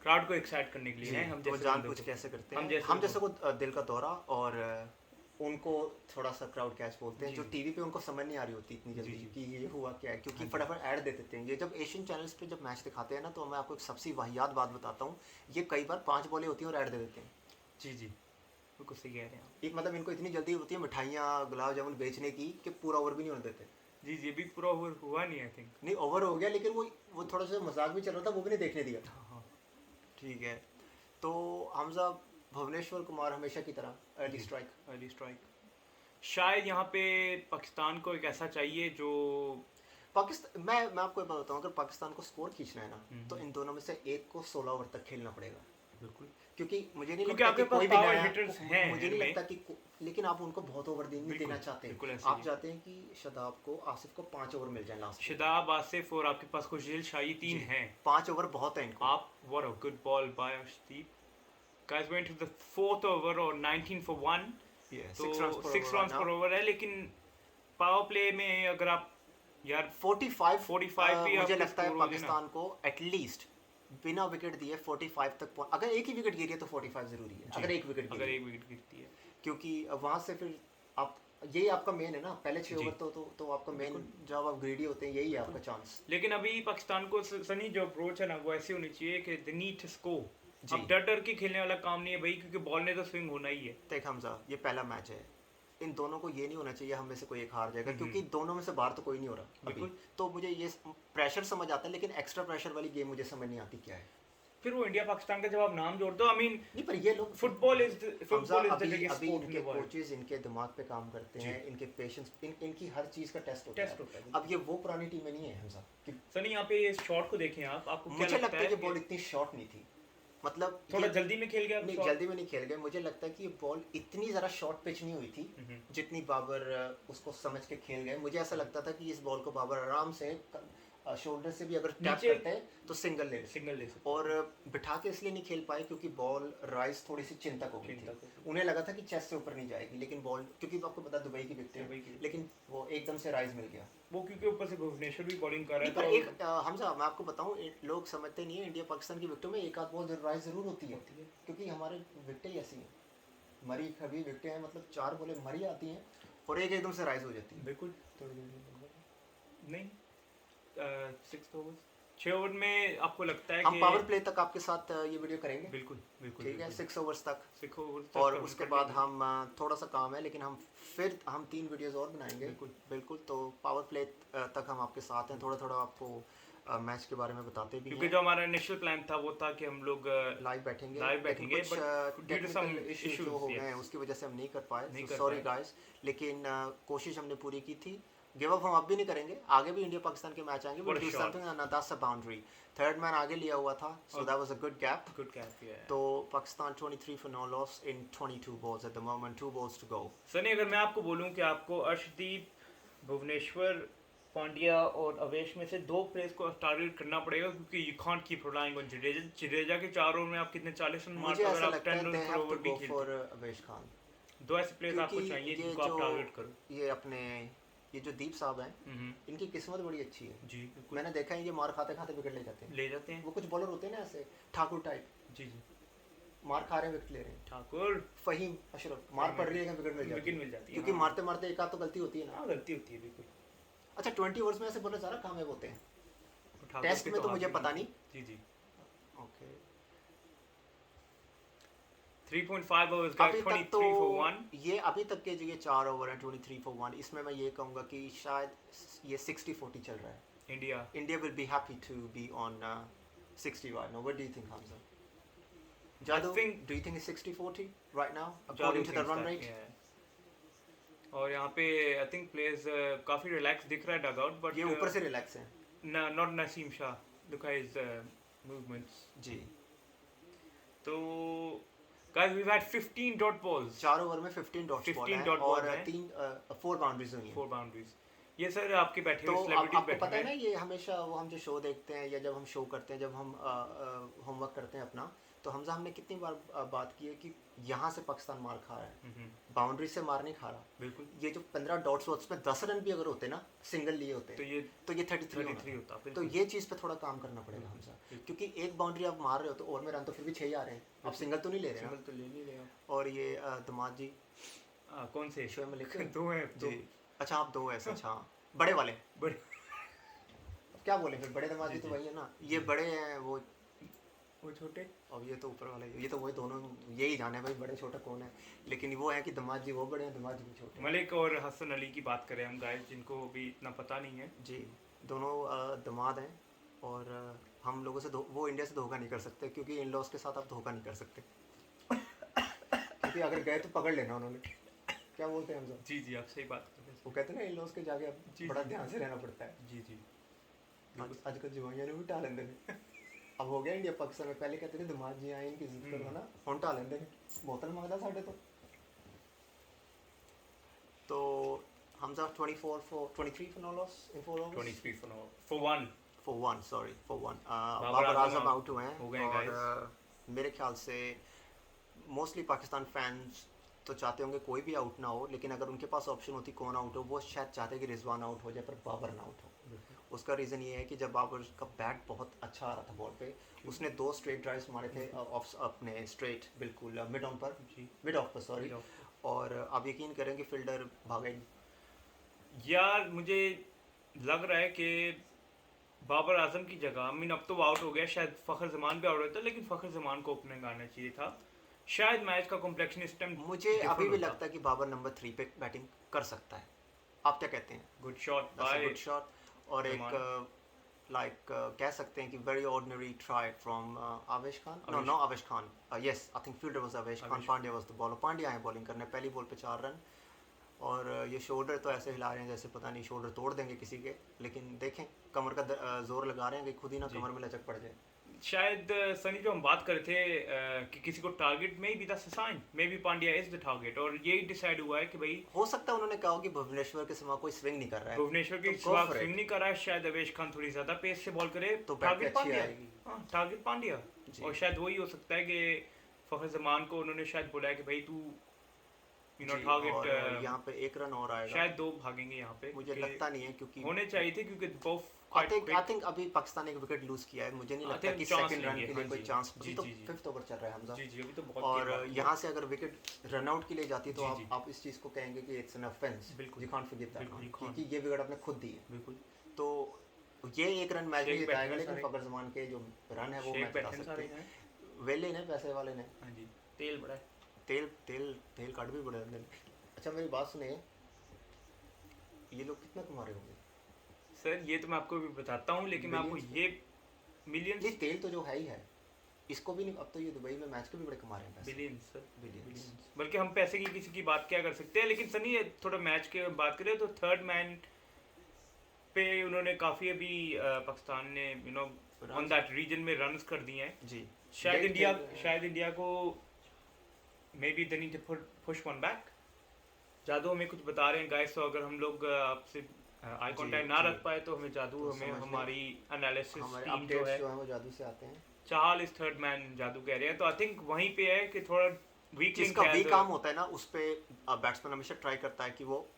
क्राउड को एक्साइट करने के लिए है, हम
तो
जैसे
जान
बंदों
पूछ
को।
कैसे करते
हम
हैं,
जैसे
हम जैसे को दिल का दौरा और उनको थोड़ा सा क्राउड कैच बोलते हैं,
जी,
जो
जी।
टीवी पे उनको समझ नहीं आ रही होती इतनी जल्दी
जी, जी।
कि ये हुआ क्या है, क्योंकि
हाँ जी।
फटाफट ऐड दे देते हैं। ये जब एशियन चैनल्स पे जब मैच दिखाते हैं ना, तो मैं आपको एक सबसे वाहियात बात बताता हूँ, ये कई बार 5 बॉलें होती हैं और ऐड दे देते हैं।
जी जी बिल्कुल सही कह रहे हैं आप।
एक मतलब इनको इतनी जल्दी होती है मिठाइयाँ गुलाब जामुन बेचने की कि पूरा ओवर भी नहीं होने देते।
जी जी अभी पूरा ओवर हुआ नहीं आई थिंक।
नहीं ओवर हो गया, लेकिन वो थोड़ा सा मजाक भी चल रहा था, वो भी नहीं देखने दिया।
हाँ हाँ
ठीक है, तो हमजा भुवनेश्वर कुमार हमेशा की तरह अर्ली
जी।
स्ट्राइक।
अर्ली स्ट्राइक शायद यहाँ पे पाकिस्तान को एक ऐसा चाहिए जो
पाकिस्तान मैं आपको एक बात बताऊँ, अगर पाकिस्तान को स्कोर खींचना है ना, तो
हम्म।
इन दोनों में से एक को 16 ओवर तक खेलना पड़ेगा,
बिल्कुल
क्योंकि मुझे नहीं
क्योंकि
लगता
आपके
कि
पास
कोई भी
power
नया
hitters हैं
मुझे नहीं
इनमें।
लगता कि लेकिन आप उनको बहुत ओवर नहीं
बिल्कुल,
देना चाहते
बिल्कुल
हैं।
ऐसे
आप
ही है।
चाहते हैं कि शदाब को आसिफ को 5 ओवर मिल जाए लास्ट।
शदाब आसिफ और आपके पास खुशदिल शाही 3
जी।
हैं।
5 ओवर बहुत है इनको।
आप what a good ball by Arshdeep. Guys went to the 4th over और 19 for 1 तो 6 runs per over है, लेकिन पावर प्ले में अगर आप यार
45
45 भी
मुझे
आपको
लगता है
score हो जाए ना।
पाकिस्तान को एटलीस्ट बिना विकेट दिए 45 तक अगर एक ही विकेट गिरी है तो 45 जरूरी है,
जी।
अगर एक विकेट
अगर
गिरी,
एक विकेट गिरती है
क्योंकि वहां से फिर आप यही आपका मेन है ना, पहले 6
जी।
ओवर तो आपका मेन, जब आप ग्रीडी होते हैं यही है आपका चांस।
लेकिन अभी पाकिस्तान को सनी जो अप्रोच है ना वो ऐसी होनी चाहिए कि दे नीड टू स्कोर।
जी।
अब डर डर के खेलने वाला काम नहीं है भाई, क्योंकि बॉल ने तो स्विंग होना ही है।
देख हमजा, ये पहला मैच है, इन दोनों को ये नहीं होना चाहिए हम में से कोई एक हार जाएगा,
हम्म।
क्योंकि दोनों में से बाहर तो कोई नहीं हो रहा अभी।
बिल्कुल।
तो मुझे ये प्रेशर समझ आता है, लेकिन एक्स्ट्रा प्रेशर वाली गेम मुझे समझ नहीं आती क्या है।
फिर वो इंडिया पाकिस्तान का जब आप नाम जोड़ दो, आई मीन
नहीं पर ये लोग
फुटबॉल इज
हमजा,
द
अभी
बिगेस्ट
अभी
स्पोर्ट इन
इनके
द वर्ल्ड।
कोचेस इनके दिमाग पे काम करते
जी।
हैं, इनके पेशेंस इनकी हर चीज का टेस्ट होता
टेस्ट होता है।
है। अब ये वो पुरानी टीमें नहीं है हमजा कि
सनी यहाँ पे इस शॉट को देखें आप, आपको क्या
मुझे लगता है कि
कि
बॉल इतनी शॉर्ट नहीं थी, मतलब
थोड़ा
ये-
जल्दी में खेल गया
नहीं
shot?
जल्दी में नहीं खेल गए। मुझे लगता है कि ये बॉल इतनी ज़रा शॉर्ट पिच नहीं हुई थी जितनी बाबर उसको समझ के खेल गए। मुझे ऐसा लगता था कि इस बॉल को बाबर आराम से शोल्डर से भी अगर टैप
नीचे
करते हैं तो सिंगल ले
सकते
और बिठा के इसलिए नहीं खेल पाए क्योंकि बॉल राइज थोड़ी सी चिंतक हो गई थी। उन्हें लगा था कि चेस्ट से ऊपर नहीं जाएगी, लेकिन बॉल, क्योंकि आपको पता दुबई की विकेट है, लेकिन वो एकदम से राइज मिल गया।
वो क्योंकि ऊपर से भुवनेश्वर भी बॉलिंग कर रहा है।
पर एक हमजा, मैं आपको बताऊं, लोग समझते नहीं है इंडिया पाकिस्तान की विकेटों में एक आध बॉल राइज जरूर होती है, क्योंकि हमारे विकेटें ऐसी हैं, मरी खबी विकेटें हैं, मतलब 4 बॉलें मरी आती हैं और एक एकदम से राइज हो जाती है।
बिल्कुल नहीं 6 ओवर में आपको लगता है
हम
कि
पावर प्ले तक आपके साथ ये वीडियो करेंगे।
बिल्कुल
ठीक है, 6 ओवर्स तक।
6 ओवर्स
और उसके बाद हम थोड़ा सा काम है, लेकिन हम 3 वीडियोस और बनाएंगे। बिल्कुल। तो पावर प्ले तक हम आपके साथ हैं, थोड़ा थोड़ा आपको मैच के बारे में बताते भी हैं,
क्योंकि जो हमारा इनिशियल प्लान था वो था कि हम लोग
लाइव बैठेंगे,
कुछ
टेक्निकल इश्यूज जो हो गए हैं उसकी वजह से हम नहीं कर पाए, सॉरी गाइस। लेकिन कोशिश हमने पूरी की थी। गिव अप हम अब भी नहीं करेंगे, आगे भी इंडिया पाकिस्तान के मैच आएंगे, but do something on that's a boundary. Third man आगे लिया हुआ था, so that was a good gap. तो Pakistan 23 for no loss in 22 balls at the moment, 2 balls to go।
Sunny, अगर मैं आपको बोलूं कि आपको अर्शदीप, भुवनेश्वर, पांड्या और अवेश में से 2 प्लेयर्स को टारगेट करना पड़ेगा, क्योंकि you can't keep relying on Jadeja के 4 ओवर में आप कितने 40 रन मारते हो अगर आप 10 रन पर ओवर भी खेलते
फॉर अवेश खान।
2 ऐसे प्लेयर्स आपको चाहिए जिनको आप टारगेट करो।
ये अपने ये जो दीप साहब हैं, इनकी किस्मत बड़ी अच्छी है
जी।
मैंने देखा है ये मार खाते खाते विकेट ले जाते हैं। वो कुछ बॉलर होते हैं ना ऐसे ठाकुर टाइप,
जी,
मार खा रहे हैं विकेट ले रहे हैं।
ठाकुर,
फहीम अशरफ, मार पड़ रही है विकेट मिल जाती है, क्योंकि मारते मारते एक आध तो गलती होती है ना।
गलती होती है बिल्कुल।
अच्छा, 20 ओवर्स में ऐसे बॉलर ज़्यादा कामयाब होते हैं, टेस्ट में तो मुझे पता नहीं।
जी।
ओके,
3.5 ओवर्स का 23 for 1।
ये अभी तक के जो ये 4 ओवर हैं 23 for 1, इसमें मैं ये कहूँगा कि शायद ये 60-40 चल रहा है। India will be happy to be on 61। Now what do you think, Hamza? Jadu, do you think it's 60-40 right now according to the run rate?
और यहाँ पे आई थिंक प्लेयर्स काफ़ी रिलैक्स दिख रहा है डग आउट, बट
ये ऊपर से रिलैक्स है।
Not Naseem Shah, look at his movements.
जी।
तो guys we had 15 dot balls,
4 over में 15 डॉट बॉल हैं और 4 बाउंड्रीज हुई हैं।
4 बाउंड्रीज। ये सर आपके बैठे
हुए
सेलिब्रिटीज
बैठे हैं। पता है ना, ये हमेशा वो हम जो शो देखते हैं या जब हम शो करते हैं, जब हम होमवर्क करते हैं अपना, तो हमजा हमने कितनी बार बात की है कि यहाँ से पाकिस्तान मार खा रहा है, बाउंड्री से मार नहीं खा रहा।
बिल्कुल।
ये जो 15 डॉट्स होते उसमें 10 रन भी अगर होते ना, सिंगल लिए होते, तो ये 33 होता। तो ये चीज़ पे थोड़ा काम करना पड़ेगा हमजा, क्योंकि एक बाउंड्री आप मार रहे हो तो ओवर में रन तो फिर भी 6 आ रहे हैं, आप सिंगल तो नहीं ले रहे
ना। तो ले नहीं रहे।
और ये दमाद जी
कौन से
शोएब मलिक
2 हैं
जी। अच्छा, आप 2 ऐसे। अच्छा, बड़े वाले क्या बोले फिर, बड़े दमाद जी तो वही है ना, ये बड़े हैं, वो
छोटे,
और ये तो ऊपर वाले, ये तो वही दोनों यही जाने भाई बड़े छोटा कौन है, लेकिन वो है कि दमाद जी वो बड़े हैं, दमाद जी भी छोटे।
मलिक और हसन अली की बात करें हम गाइस, जिनको भी इतना पता नहीं है
जी, दोनों दमाद हैं और हम लोगों से वो इंडिया से धोखा नहीं कर सकते, क्योंकि इन लॉस के साथ आप धोखा नहीं कर सकते क्योंकि अगर गए तो पकड़ लेना उन्होंने। क्या बोलते हैं हम सब?
जी, आप सही बात कर रहे हैं।
वो कहते हैं ना, इन लॉस के जाके बड़ा ध्यान से रहना पड़ता है।
जी।
आजकल जवाइयां ने भी टाल लेंगे अब हो गया इंडिया पाकिस्तान में, पहले कहते थे दिमाग जी आए इनकी इज्जत करो ना, हम टाल लेंगे, बोतल मांगता साढ़े तो Hamza 23 for no loss in 4 overs।
23 for 1
sorry for 1। Babar Azam out हुए हैं और मेरे ख्याल से मोस्टली पाकिस्तान फैंस तो चाहते होंगे कोई भी आउट ना हो, लेकिन अगर उनके पास ऑप्शन होती कौन आउट हो, वो शायद चाहते कि रिजवान आउट हो जाए पर बाबर ना आउट हो। उसका रीज़न ये है कि जब बाबर का बैट बहुत अच्छा आ रहा था बॉल पे, उसने 2 स्ट्रेट ड्राइव्स मारे थे अपने स्ट्रेट बिल्कुल मिड ऑफ पर सॉरी, और आप यकीन करें कि फील्डर भागे।
यार मुझे लग रहा है कि बाबर आजम की जगह, अब तो आउट हो गया, शायद फ़खर जमान भी आउट होता, लेकिन फ़खर जमान को ओपनिंग आना चाहिए था। शायद मैच का कॉम्प्लेक्शन इस टाइम
मुझे अभी भी लगता है कि बाबर नंबर 3 पे बैटिंग कर सकता है। आप क्या कहते हैं?
गुड शॉट
और एक कह सकते हैं कि वेरी ऑर्डिनरी ट्राई फ्रॉम आवेश Khan, no Avesh Khan, yes I think fielder was Avesh Khan, Pandya was the bowler. Pandya आए बॉलिंग करने, पहली बॉल पे 4 रन, और ये शोल्डर तो ऐसे हिला रहे हैं जैसे पता नहीं शोल्डर तोड़ देंगे किसी के, लेकिन देखें कमर का जोर लगा रहे हैं कि खुद ही ना कमर में लचक पड़ जाए।
शायद सनी जो हम बात कर रहे थे कि किसी को टारगेट में भी that's a sign maybe Pandya is the target और यही डिसाइड हुआ है कि भाई
हो सकता है उन्होंने कहा हो कि भुवनेश्वर के सिवा कोई स्विंग नहीं कर रहा है,
भुवनेश्वर के
तो
सिवा स्विंग नहीं कर रहा है, शायद अवेश खान थोड़ी ज्यादा पेस से बॉल करे
तो
टारगेट
अच्छी
पांड्या।
आएगी।
हाँ टारगेट पांड्या और शायद वही हो सकता है कि फखर जमान को उन्होंने शायद बोला है कि भाई तू यू नो टारगेट
यहाँ पे एक रन और आएगा,
शायद 2 भागेंगे यहाँ पे,
मुझे लगता नहीं है क्योंकि
होने चाहिए थे क्योंकि बोथ
आई थिंक अभी पाकिस्तान एक विकेट लूज किया है, मुझे नहीं लगता कि सेकंड रन के लिए कोई चांस, अभी तो 5th ओवर चल रहा है हमजा।
जी जी अभी तो बहुत
और यहाँ से अगर विकेट रन आउट के लिए जाती तो आप इस चीज़ को कहेंगे कि it's an offence, you can't forgive that, क्योंकि ये विकेट आपने खुद दी है।
बिल्कुल
तो ये एक रन मैच में जिताएगा, लेकिन फखर जमान के जो रन है वो मैच जिता सकते हैं। वेले ने पैसे वाले ने,
हां जी तेल बड़ा है,
तेल काट भी बड़ा है। अच्छा मेरी बात सुनिए, ये लोग कितना कमा रहे होंगे
सर? ये तो मैं आपको भी बताता हूँ, लेकिन मैं आपको ये मिलियंस,
ये तेल तो जो है ही है, इसको भी नहीं, अब तो ये दुबई में मैच के भी बड़े कमा रहे हैं पैसे,
बिलियंस सर
बिलियंस।
बल्कि हम पैसे की किसी की बात क्या कर सकते हैं, लेकिन सनी थोड़ा मैच के बात करें तो थर्ड मैन पे उन्होंने काफ़ी अभी पाकिस्तान ने you know on that reason में रन्स कर दिए हैं
जी।
शायद इंडिया को maybe they need to push one back. जादू हमें कुछ बता रहे हैं गाइस, तो अगर हम लोग आपसे आई कांटेक्ट ना रख पाए तो हमें जादू
तो
हमें हमारी एनालिसिस
हमारे
टीम जो है
वो जादू से आते हैं।
चाहल इज थर्ड मैन जादू कह रहे हैं, तो आई थिंक वहीं पे है कि थोड़ा वीक
जिसका वीक काम होता है ना, उस पे बैट्समैन हमेशा ट्राई करता है कि वो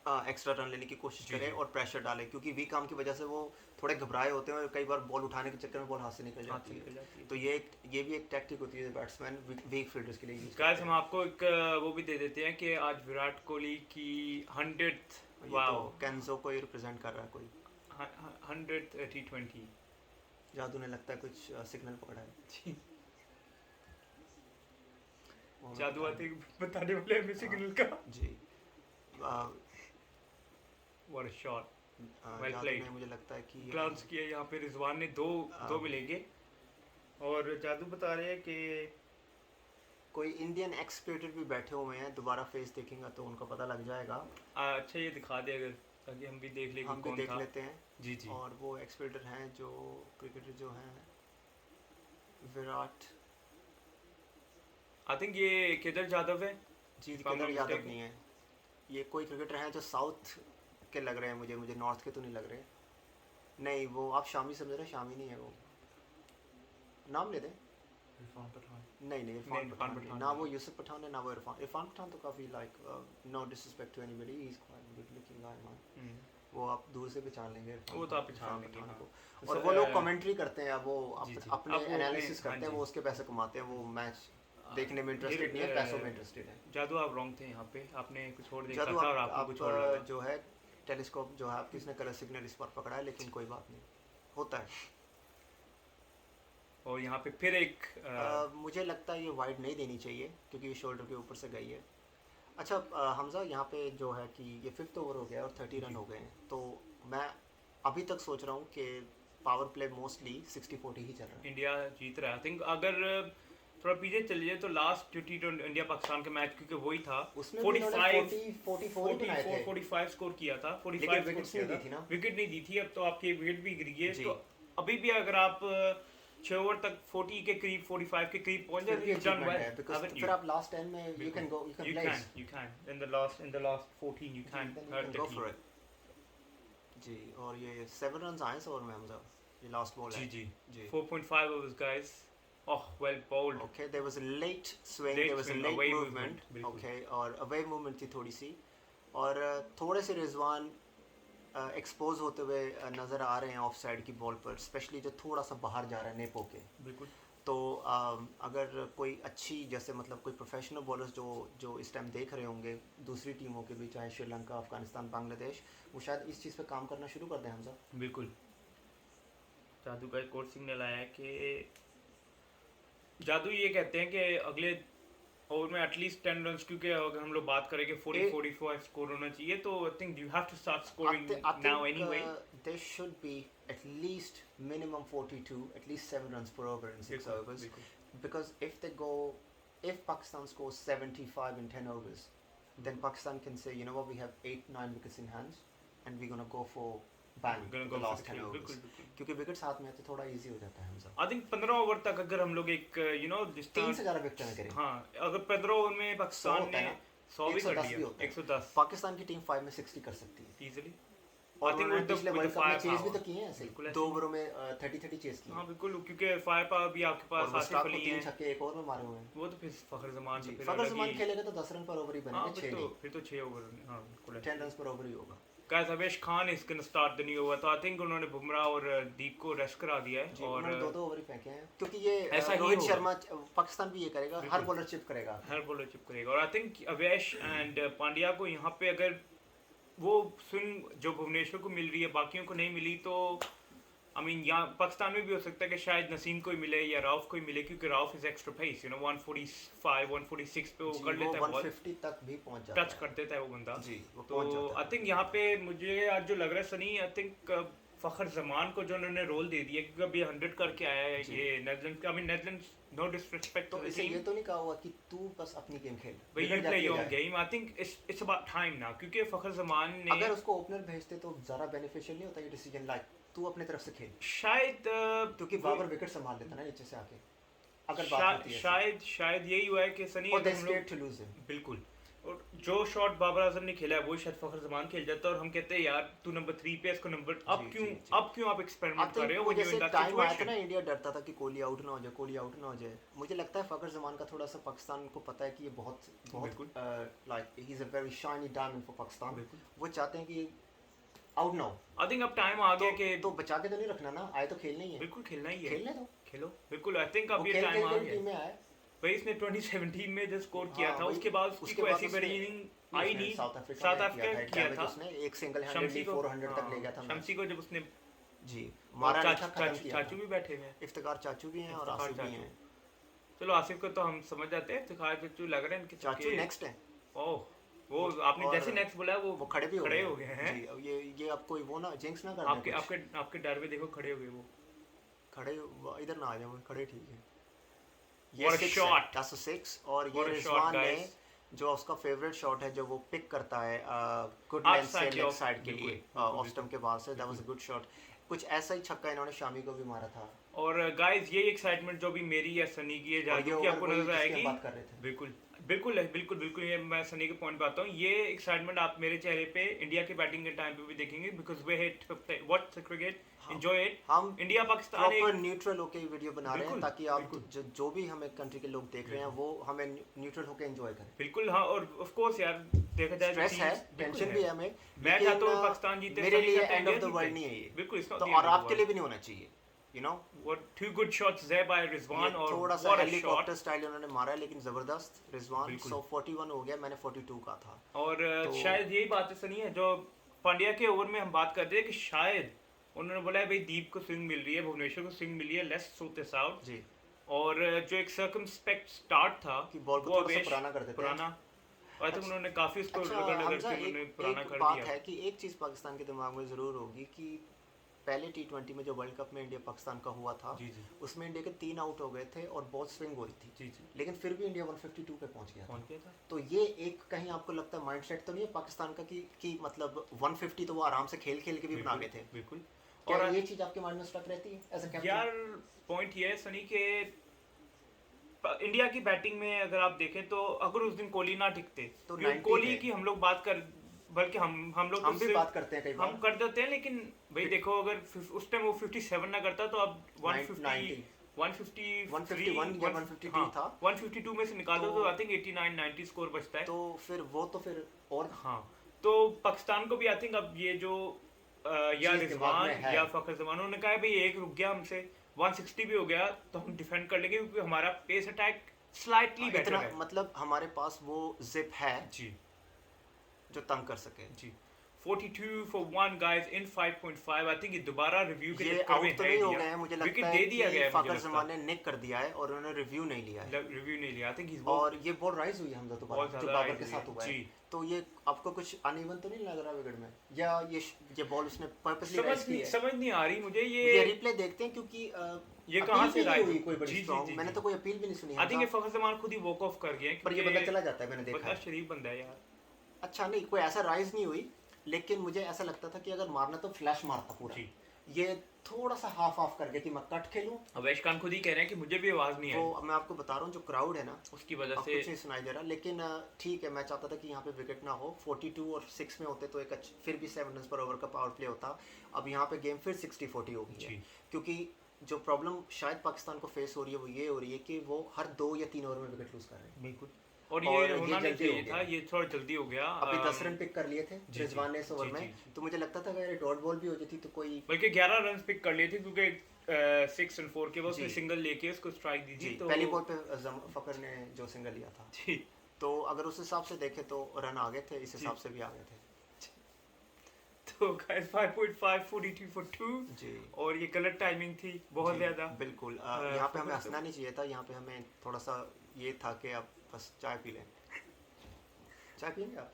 एक्स्ट्रा रन लेने की कोशिश करे और प्रेशर डाले, क्योंकि वीक काम की वजह से वो थोड़े घबराए होते हैं और कई बार बॉल उठाने के चक्कर में बॉल हाथ से निकल जाती है। तो ये भी एक टैक्टिक होती है बैट्समैन वीक फील्डर्स के लिए।
गाइस हम आपको एक वो भी दे देते हैं कि आज विराट कोहली की 100th, वाओ,
कैंजो को ही रिप्रेजेंट कर रहा है कोई,
100th T20।
जादू ने लगता है कुछ सिग्नल पकड़ा है।
जादू आते बताने वाले हमें सिग्नल का
जी।
What a shot, well played.
मुझे लगता है कि
ग्लांस किया यहाँ पे रिजवान ने, दो मिलेंगे और जादू बता रहे हैं कि
कोई इंडियन एक्सपेक्टेड भी बैठे हुए हैं, दोबारा फेस देखेंगे तो उनको पता लग जाएगा।
अच्छा ये दिखा दे अगर, ताकि हम भी देख लें,
हम भी देख लेते हैं।
जी जी।
और वो एक्सपेक्टेड हैं जो क्रिकेटर जो हैं, विराट,
आई थिंक ये केदार यादव है
जी। केदार यादव नहीं है, ये कोई क्रिकेटर हैं जो साउथ के लग रहे हैं मुझे नॉर्थ के तो नहीं लग रहे। नहीं वो आप शामी समझ रहे हैं, शामी नहीं है वो, नाम ले दें।
इरफान पठान
नहीं इरफान पठान ना, वो यूसुफ पठान है ना वो इरफान पठान तो काफ़ी like no disrespect to anybody, he is quite good looking guy man, वो आप दूर से पहचान लेंगे,
वो तो आप पहचान लेंगे
को। और वो लोग कमेंट्री करते हैं, वो अपने एनालिसिस करते हैं, वो उसके पैसे कमाते हैं, वो मैच देखने में इंटरेस्टेड नहीं है, पैसों में इंटरेस्टेड है।
जादू आप रॉन्ग थे यहाँ पे, आपने कुछ और देखा था और आपको कुछ और
लगा। जो है टेलीस्कोप जो है आपकी, इसने कलर सिग्नल इस पर पकड़ा है, लेकिन कोई बात नहीं, होता है।
और यहाँ पे फिर एक
मुझे लगता है ये वाइड नहीं देनी चाहिए क्योंकि ये शोल्डर के ऊपर से गई है। अच्छा हमजा, यहाँ पे जो है कि ये 5th ओवर हो गया और 30 रन हो गए हैं, तो मैं अभी तक सोच रहा हूँ कि पावर प्ले मोस्टली 60-40 ही चल रहा है,
इंडिया जीत रहा है। आई थिंक अगर थोड़ा पीछे चल जाए तो लास्ट T20 इंडिया पाकिस्तान का मैच, क्योंकि वही था, 45 स्कोर किया था, 45 विकेट नहीं दी थी। अब तो आपकी विकेट भी गिर गई है, तो अभी भी अगर आप 6 ओवर तक 40 के करीब 45 के करीब पहुंच जाए,
फिर आप लास्ट 10 में you can place
in the last 14 you can
go for it जी। और ये 7 रन्स आए इस ओवर में हमजा, ये लास्ट बॉल है
जी 4.5 overs guys. Oh, well bowled.
Okay, there was a late swing, there was a late movement. Okay, और away movement थी थोड़ी सी, और थोड़े से रिजवान एक्सपोज होते हुए नज़र आ रहे हैं ऑफ साइड की बॉल पर, स्पेशली जो थोड़ा सा बाहर जा रहा है नेपो के।
बिल्कुल।
तो अगर कोई अच्छी, जैसे मतलब कोई प्रोफेशनल बॉलर्स जो इस टाइम देख रहे होंगे दूसरी टीमों के भी, चाहे श्रीलंका, अफगानिस्तान, बांग्लादेश, वो शायद इस चीज़ पे काम करना शुरू कर दें हमजा।
बिल्कुल। जादू का एक और सिग्नल आया है कि जादू ये कहते हैं कि अगले ओवर में एटलीस्ट 10 रन्स, क्योंकि अगर हम लोग बात करें कि 40-45 स्कोर होना चाहिए, तो I think you have to start scoring now anyway.
There should be at least minimum 42, at least 7 runs per over in 6 overs, because if Pakistan scores 75 in 10 overs, then Pakistan can say, you know what, we have 8-9 wickets in hands and we're going to go for ban the last 10
बिल्कुल
overs,
बिल्कुल।
क्योंकि wickets हाथ में है तो थोड़ा easy हो जाता है हमजा।
आई थिंक 15 ओवर तक अगर हम लोग एक जिस
3 से ज़्यादा विकेट ना करें।
हाँ, अगर 15 ओवर में
100
पाकिस्तान
होता
ने
है ना,
100 भी कर
110 भी
लिया,
होता है।
110
पाकिस्तान की टीम 5 में 60 कर सकती है
इजीली।
और
आई थिंक
उन्होंने पिछले वर्ल्ड कप में चेज भी तो किए हैं ऐसे,
बिल्कुल
2 ओवरों में 30-30 चेज किए।
हाँ बिल्कुल, क्योंकि फायर पावर भी आपके
और
पास आसिफ
मुश्ताक को
अली
3
हैं,
छक्के एक ओवर में मारे हुए हैं।
वो तो फिर फखर जमान
जी,
तो फिर
फखर
अलग
जमान
ही।
खेलेगा तो 10 रन पर ओवर ही
हाँ
बनेंगे, 6 नहीं,
फिर तो 6 ओवर, हाँ बिल्कुल
10 रन पर ओवर ही होगा।
Guys Avesh Khan is gonna start the new over, तो आई थिंक उन्होंने बुमराह और दीप को रेस्ट करा दिया है।
जी,
और
उन्होंने 2-2 ओवर ही फेंके हैं, क्योंकि ये
ऐसा ही
रोहित
होगा।
शर्मा, पाकिस्तान भी ये करेगा, हर बॉलर चिप करेगा।
हर बॉलर चिप करेगा। और I think Avesh and Pandya को यहाँ पे अगर वो स्विंग जो भुवनेश्वर को मिल रही है बाकियों को नहीं मिली, तो आई मीन यहाँ पाकिस्तान में भी हो सकता है कि शायद नसीम को ही मिले या राउफ को ही मिले, क्योंकि राउफ इज एक्स्ट्रा पेस, 145 146 पे वो
जी,
कर लेता है,
150 तक भी पहुंच जाता
टच
है।
कर देता है वो बंदा।
जी, वो
तो
पहुंच जाता
आई
है।
थिंक यहाँ पे मुझे आज जो लग रहा है सनी, आई थिंक फखर जमान को जो उन्होंने रोल दे दिया, क्योंकि अभी 100 करके आया है
जी।
ये नेदरलैंड्स का। I mean Netherlands, no disrespect
तो
टू द
इसे
टीम,
ये तो नहीं कहा हुआ कि तू बस अपनी गेम खेल,
बट यू
बिगड़
प्ले
जाती
योर
है।
Game. I think it's about time now, क्योंकि फखर जमान ने
अगर उसको ओपनर भेजते तो ज़्यादा बेनिफिशियल नहीं होता ये डिसीजन, लाइक तू अपनी तरफ से खेल,
शायद
क्योंकि बाबर विकेट संभाल लेता ना नीचे से आके, अगर बात होती है
शायद यही हुआ है कि सनी
और दे
अगर हम लोग
स्केर्ड टू लूज हिम।
बिल्कुल, और जो शॉट बाबर आजम ने खेला है वो शायद फखर जमान खेल जाता है, और हम कहते हैं यार तू नंबर 3 पे इसको नंबर अब
जी,
क्यों
जी, जी।
अब क्यों आप एक्सपेरिमेंट कर रहे हो,
वो
when you're
जैसे
in that
टाइम आया था
situation?
ना, इंडिया डरता था कि कोहली आउट ना हो जाए, कोहली आउट ना हो जाए। मुझे लगता है फखर जमान का थोड़ा सा पाकिस्तान को पता है कि ये बहुत
बिल्कुल।
Like he is a very shiny diamond for Pakistan.
बिल्कुल।
वो चाहते हैं कि आउट ना हो,
आई थिंक अब टाइम आ गया कि
तो बचा के तो नहीं रखना ना, आए तो खेलना ही है,
बिल्कुल खेलना ही है,
खेलने दो।
खेलो बिल्कुल। आई थिंक
वो
अब ये
खेल
टाइम आ
खेल टीम
गया
में आए।
भाई, इसने 2017 में जो स्कोर किया
हाँ,
था
वही-
उसके बाद उसकी
उसके
कोई
बाद
ऐसी
उसने-
बड़ी इनिंग आई नहीं।
साउथ
साउथ
अफ्रीका
अफ्रीका किया था
उसने एक सिंगल
शम्सी
हैंडेडली
को,
400 तक ले गया था मैच।
शम्सी को जब उसने
जी, मारा नहीं था, खत्म
चाचू
किया था।
चाचू भी बैठे हुए हैं।
इफ्तिकार चाचू भी हैं और
इफ्तिखार
आसिफ भी
चाचू।
हैं।
चलो आसिफ को तो हम समझ जाते हैं, इफ्तिखार चाचू लग रहे हैं इनके
चाचू
चक्के-
नेक्स्ट है,
ओह वो आपने
और
जैसे नेक्स्ट बोला
वो खड़े भी
खड़े हो गए हैं।
जी, अब ये आप कोई वो ना जिंक्स ना कर
आपके
दें कुछ।
आपके आपके डर में देखो खड़े हो गए वो।
खड़े इधर ना आ जाओ, खड़े ठीक है।
What a shot!
That's a 6। और ये
What a shot,
रिजवान ने
guys.
जो उसका फेवरेट शॉट है जो वो पिक करता है गुड
Up
लेंथ से
side के
लेफ्ट
off-
साइड के
बिल्कुल,
लिए
बिल्कुल,
ऑस्टम के बाद से, that was a good shot. कुछ ऐसा ही छक्का इन्होंने शामी को भी मारा था।
और गाइस ये एक्साइटमेंट जो भी मेरी या सनी की है
और
जादू
ये
की
ओवर
आपको
वही
नजर
जिसकी हम
आएगी।
बात कर रहे थे।
बिल्कुल बिल्कुल है, बिल्कुल बिल्कुल ये मैं सनी के पॉइंट पे आता हूँ। ये एक्साइटमेंट आप मेरे चेहरे पे इंडिया के बैटिंग के टाइम पे भी देखेंगे, because way hit watch the cricket, enjoy it.
हम
इंडिया पाकिस्तान
प्रॉपर न्यूट्रल होके वीडियो बना रहे हैं
बिल्कुल,
ताकि आप
बिल्कुल।
जो भी हमें कंट्री के लोग देख रहे हैं वो हमें न्यूट्रल होके एंजॉय करें।
बिल्कुल हाँ, और ऑफ कोर्स यार देखा जाए
स्ट्रेस है, टेंशन भी है हमें,
मैं
लेकिन,
चाहता हूँ पाकिस्तान जीते,
मेरे
सनी
लिए
चाहता है
end of
India
the world
जीते।
नहीं है ये,
बिल्कुल, it's not
तो
the end
और
of the
आपके लिए भी नहीं होना चाहिए, you know.
What two good shots there by Rizwan, और
थोड़ा सा
what a shot।
Helicopter style उन्होंने मारा है, लेकिन जबरदस्त रिजवान।
बिल्कुल।
141 हो गया, मैंने 42 का था।
और
तो-
शायद यही बात है सनी है जो पांड्या के ओवर में हम बात करते हैं कि शायद उन्होंने बोला है भाई दीप को स्विंग मिल रही है, भुवनेश्वर को स्विंग मिली है, लेट्स सूट दिस आउट।
जी,
और जो एक सर्कमस्पेक्ट स्टार्ट था
कि बॉल को
वो
थोड़ा सा
अवेश
पुराना कर देते हैं।
पुराना, और आई थिंक उन्होंने काफी उसको
अच्छा
रगड़ रगड़
हमजा,
के उन्होंने
एक
पुराना कर
बात
दिया।
है कि एक चीज़ पाकिस्तान के दिमाग में ज़रूर होगी कि पहले T20 में जो वर्ल्ड कप में इंडिया पाकिस्तान का हुआ था,
जी जी
उसमें इंडिया के 3 आउट हो गए थे और बहुत स्विंग हो रही थी,
जी जी
लेकिन फिर भी इंडिया 152 पे पहुंच गया था।
कौन किया था?
तो ये एक कहीं आपको लगता है माइंडसेट तो नहीं है पाकिस्तान का कि मतलब 150 तो वो आराम से खेल खेल के भी बना गए थे।
बिल्कुल।
क्या
और
ये चीज़ आपके माइंड में स्टक रहती है एज अ कैप्टन?
यार पॉइंट ये है सनी के इंडिया की बैटिंग में अगर आप देखें तो अगर उस दिन कोहली ना टिकते
तो
क्योंकि
90
कोहली
है।
की हम लोग बात कर, बल्कि हम लोग
हम
तो
भी बात करते हैं कई
हम
बार।
कर देते हैं, लेकिन भाई देखो अगर उस टाइम वो 57 ना करता तो अब 150
151 या 152
हाँ,
था।
152 में से निकाल दो
तो-
तो आई थिंक 89 90 स्कोर बचता है।
तो फिर और
हाँ, तो पाकिस्तान को भी आई थिंक अब ये जो या
चीज़ दिमाग में
रिजवान
है।
या फखर जमान, उन्होंने कहा है भाई एक रुक गया हमसे, 160 भी हो गया तो हम डिफेंड कर लेंगे क्योंकि हमारा पेस अटैक स्लाइटली बेटर
इतना
है।
मतलब हमारे पास वो जिप है
जी
जो तंग कर सके।
जी 42 for 1 guys in 5.5। I think ये दोबारा रिव्यू के
ये
चक्कर में
आउट तो
है
नहीं हो
इंडिया।
गए हैं, मुझे
विकेट
लगता है
दे दिया गया
कि
है,
फाकर
मुझे
जमान ने निक कर दिया है और उन्होंने रिव्यू नहीं लिया है।
रिव्यू नहीं लिया। आई थिंक he's
और ये बॉल राइज हुई है हमजा दोबारा
बहुत
जो
ज़्यादा
बाबर
rise
के
हुई
साथ
है।
हुआ है।
जी।
तो ये आपको कुछ अनइवन तो नहीं लग रहा विकेट में, या ये बॉल उसने पर्पसली राइज की है?
समझ नहीं आ रही मुझे
ये रिप्ले देखते हैं क्योंकि
ये कहाँ से
अपील भी
राइज
नहीं हुई कोई
जी,
बड़ी
जी,
स्ट्रांग।
जी,
मैंने
जी।
तो कोई अपील भी नहीं सुनी
आई थिंक ये
हमजा।
फखर जमान खुद ही वॉक ऑफ कर गए
पर ये बंदा चला जाता है, मैंने देखा
बंदा
है।
शरीफ बंदा है यार।
अच्छा नहीं, कोई ऐसा राइज नहीं हुई लेकिन मुझे ऐसा लगता था कि अगर मारना तो फ्लैश मारता पूरा।
जी।
ये थोड़ा सा हाफ ऑफ करके कि मैं कट खेलूं।
अवैश खान खुद ही कह रहे हैं कि मुझे भी आवाज़ नहीं आई,
वो मैं आपको बता रहा हूँ जो क्राउड है ना
उसकी वजह
अब
से।
कुछ नहीं सुनाई दे रहा, लेकिन ठीक है, मैं चाहता था कि यहाँ पे विकेट ना हो। 42 और 6 में होते तो एक फिर भी 7 रन पर ओवर का पावर प्ले होता। अब यहाँ पे गेम फिर 60-40 हो गई है,
जी।
क्योंकि जो प्रॉब्लम शायद पाकिस्तान को फेस हो रही है वो ये हो रही है कि वो हर 2 या 3 ओवर में विकेट लूज कर रहे हैं।
बिल्कुल। और ये होना नहीं
जल्दी हो
चाहिए था,
गया।
ये थोड़ा जल्दी हो गया।
अभी 10 रन पिक कर लिए थे
जी,
रिजवान ने इस ओवर
जी,
में,
जी।
तो मुझे लगता था अगर डॉट बॉल भी हो जाती तो कोई,
बल्कि 11 रन पिक कर लिए थे, क्योंकि 6 एंड 4 के बाद उसने
जी।
सिंगल लेके उसको स्ट्राइक दी थी। तो
पहली बॉल पे फकर ने जो सिंगल लिया था,
जी।
तो अगर उस हिसाब से देखे तो रन आ गए थे, इस हिसाब से भी आ गए थे।
तो गाइस 5.5 42 for 2
जी।
और ये गलत टाइमिंग थी बहुत
जी,
ज़्यादा।
बिल्कुल। यहाँ पे हमें हंसना नहीं चाहिए था, यहाँ पे हमें थोड़ा सा ये था कि आप बस चाय पी लें। चाय पियेंगे आप?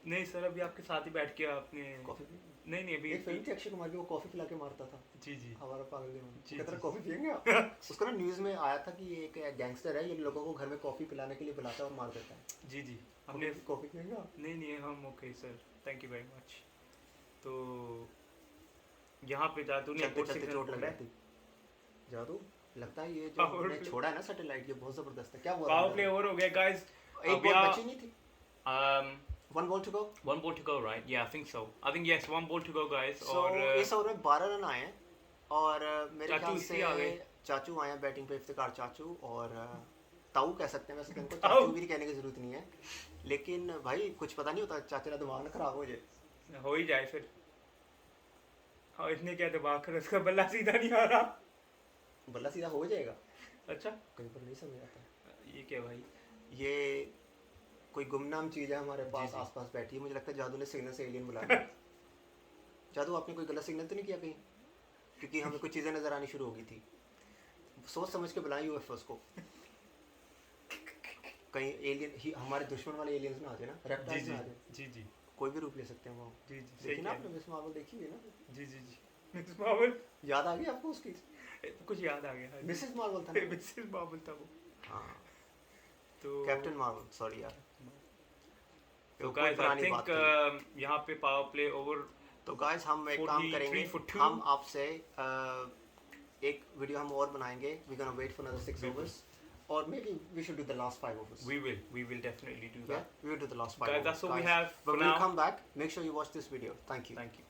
नहीं सर, अभी आपके साथ ही बैठ के आपने
कॉफ़ी पी?
नहीं अभी
एक फिल्म थी अक्षय कुमार की, वो कॉफ़ी पिला के मारता था।
जी जी
हमारा पागल दीवाना।
जी,
कहता था
जी।
कॉफ़ी पियेंगे आप? उसको ना न्यूज़ में आया था कि ये एक गैंगस्टर है, ये लोगों को घर में कॉफ़ी पिलाने के लिए बुलाता है और मार देता है।
जी जी हमने
कॉफ़ी पियेंगे आप?
नहीं हम okay sir, thank you very much. तो यहाँ पे जादू ने
चलते
एक और
चलते
सिग्नल
चोट लग
छोड़ा है।
जाती। जादू लगता है ये जो
Power
हमने
play।
छोड़ा है ना सैटेलाइट, ये बहुत ज़बरदस्त है। क्या हुआ?
पावर प्ले ओवर हो गया गाइस।
एक बॉल बची नहीं थी।
um
one ball to go.
one ball to go, right? Yeah, I think so. I think yes, one ball to go guys।
So,
और
इस ओवर में 12 रन आए हैं और मेरे
चाचू
ख्याल
इसी
से
आ गए।
चाचू आए हैं बैटिंग पे, इफ्तिकार चाचू, और ताऊ कह सकते हैं वैसे तो, इनको
ताऊ।
चाचू भी कहने की जरूरत नहीं है, लेकिन भाई कुछ पता नहीं होता, चाचा का दिमाग ना खराब हो जाए।
हो ही जाए फिर। हाँ, इतने क्या दिमाग कर, उसका बल्ला सीधा नहीं आ रहा।
बल्ला सीधा हो जाएगा,
अच्छा,
कहीं पर नहीं समझ आता।
ये क्या भाई?
ये कोई गुमनाम चीज़ है हमारे पास
जी।
आसपास बैठी है। मुझे लगता है जादू ने सिग्नल से एलियन बुला लिया। जादू आपने कोई गलत सिग्नल तो नहीं किया कहीं? क्योंकि हमें कुछ चीज़ें नज़र आनी शुरू हो गई थी। सोच समझ के बुलाएं यूएफओस को, कहीं एलियन ही हमारे दुश्मन वाले एलियंस ना आ जाए ना,
जी
रेप्टाइल्स
जी
ना आ जाए।
जी जी
कोई भी रूप ले सकते हैं वो।
जी जी सही
लेकिन
कह
आपने मिस मार्वल देखी है ना?
जी जी जी मिस मार्वल
याद आ गई आपको उसकी?
कुछ याद आ गया।
मिसेस मार्वल था ना?
मिसेस मार्वल था वो।
हाँ,
तो
कैप्टन मार्वल, सॉरी यार।
तो
कोई
गाइस आई
पुरानी बात
थिंक यहाँ पे पावर प्ले ओवर।
तो गाइस हम एक काम
43
करेंगे,
for 2।
हम आपसे एक वीडियो हम और बनाएंगे। We gonna wait for another 6
बिल्कुल।
overs, or maybe we should do the last 5 overs.
we will definitely do
Yeah,
that
we will do the last 5
guys।
overs.
That's all we
guys.
have
But
for
we'll
now।
come back. Make sure you watch this video. Thank you.
Thank you।